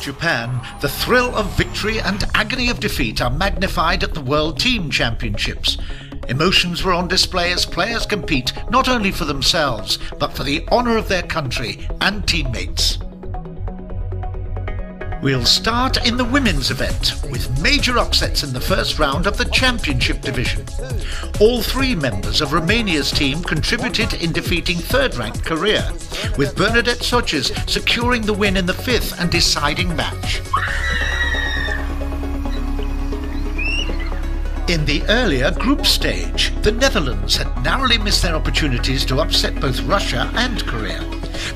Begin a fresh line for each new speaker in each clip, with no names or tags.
Japan, the thrill of victory and agony of defeat are magnified at the World Team Championships. Emotions were on display as players compete not only for themselves, but for the honour of their country and teammates. We'll start in the women's event, with major upsets in the first round of the championship division. All three members of Romania's team contributed in defeating third-ranked Korea, with Bernadette Soches securing the win in the fifth and deciding match. In the earlier group stage, the Netherlands had narrowly missed their opportunities to upset both Russia and Korea,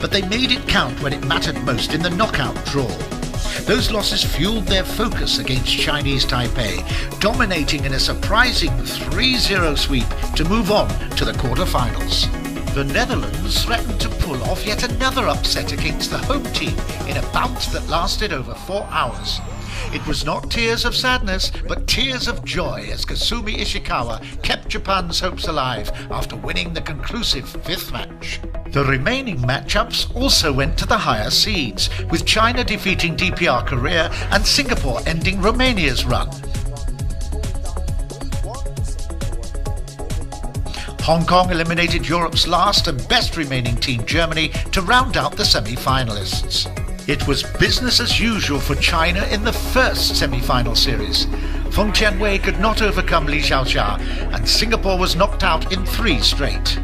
but they made it count when it mattered most in the knockout draw. Those losses fueled their focus against Chinese Taipei, dominating in a surprising 3-0 sweep to move on to the quarter-finals. The Netherlands threatened to pull off yet another upset against the home team in a bout that lasted over 4 hours. It was not tears of sadness, but tears of joy as Kasumi Ishikawa kept Japan's hopes alive after winning the conclusive fifth match. The remaining matchups also went to the higher seeds, with China defeating DPR Korea and Singapore ending Romania's run. Hong Kong eliminated Europe's last and best remaining team, Germany, to round out the semi-finalists. It was business as usual for China in the first semi-final series. Feng Tianwei could not overcome Li Xiaoxia, and Singapore was knocked out in 3 straight.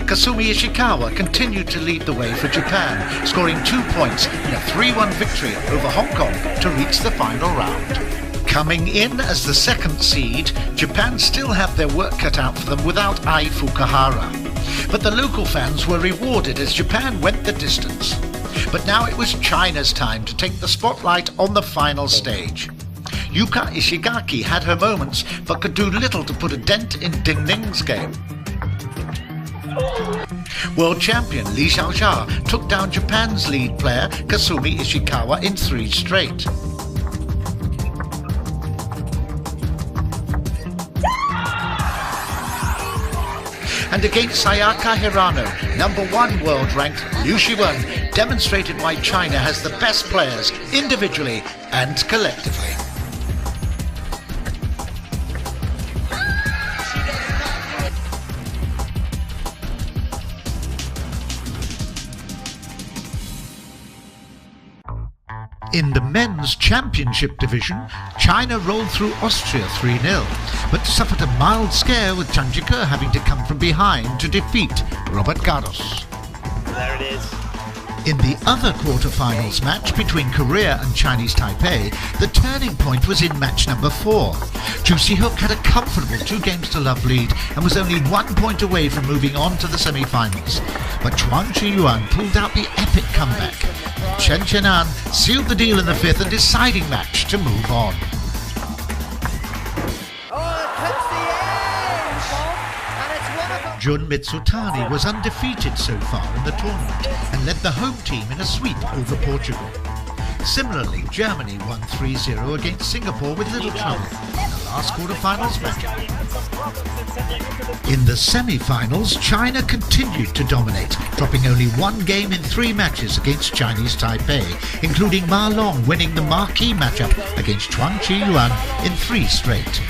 Kasumi Ishikawa continued to lead the way for Japan, scoring 2 points in a 3-1 victory over Hong Kong to reach the final round. Coming in as the second seed, Japan still had their work cut out for them without Ai Fukuhara. But the local fans were rewarded as Japan went the distance. But now it was China's time to take the spotlight on the final stage. Yuka Ishigaki had her moments, but could do little to put a dent in Ding Ning's game. World champion Li Xiaoxia took down Japan's lead player Kasumi Ishikawa in 3 straight. And against Sayaka Hirano, #1 world ranked Liu Shiwen demonstrated why China has the best players individually and collectively. In the men's championship division, China rolled through Austria 3-0, but suffered a mild scare with Zhang Jike having to come from behind to defeat Robert Garros.
There it is.
In the other quarter-finals match between Korea and Chinese Taipei, the turning point was in match number 4. Chu Si-hook had a comfortable 2-games-to-love lead and was only 1 point away from moving on to the semi-finals. But Chuang Chi-yuan pulled out the epic comeback. Chen Chenan sealed the deal in the 5th and deciding match to move on. Jun Mitsutani was undefeated so far in the tournament and led the home team in a sweep over Portugal. Similarly, Germany won 3-0 against Singapore with little trouble in the last quarter-finals match. In the semi-finals, China continued to dominate, dropping only 1 game in 3 matches against Chinese Taipei, including Ma Long winning the marquee matchup against Chuang Chi-yuan in 3 straight.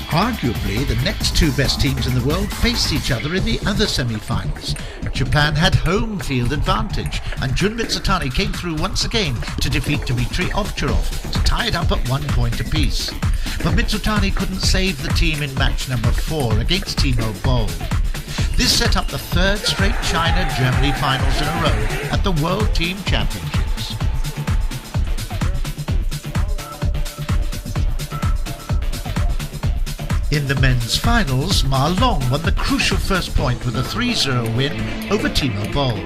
Arguably, the next 2 best teams in the world faced each other in the other semi-finals. Japan had home field advantage, and Jun Mitsutani came through once again to defeat Dmitry Ovcharov to tie it up at 1 point apiece. But Mitsutani couldn't save the team in match number 4 against Timo Boll. This set up the 3rd straight China-Germany finals in a row at the World Team Championships. In the men's finals, Ma Long won the crucial first point with a 3-0 win over Timo Boll.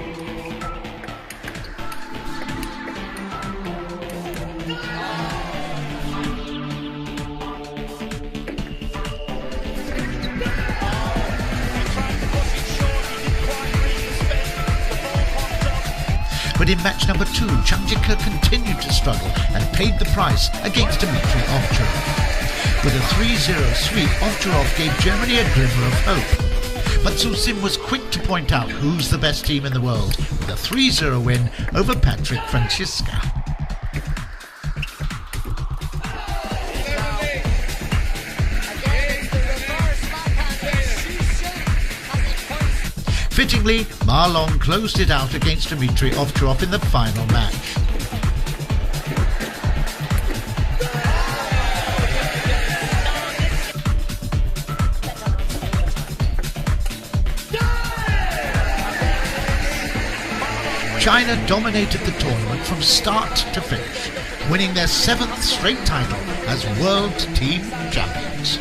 But in match number 2, Chang Jike continued to struggle and paid the price against Dmitry Ovtcharov. With a 3-0 sweep, Ovtcharov gave Germany a glimmer of hope. But Zhu Sim was quick to point out who's the best team in the world, with a 3-0 win over Patrick Francisca. Fittingly, Ma Long closed it out against Dmitry Ovtcharov in the final match. China dominated the tournament from start to finish, winning their 7th straight title as World Team Champions.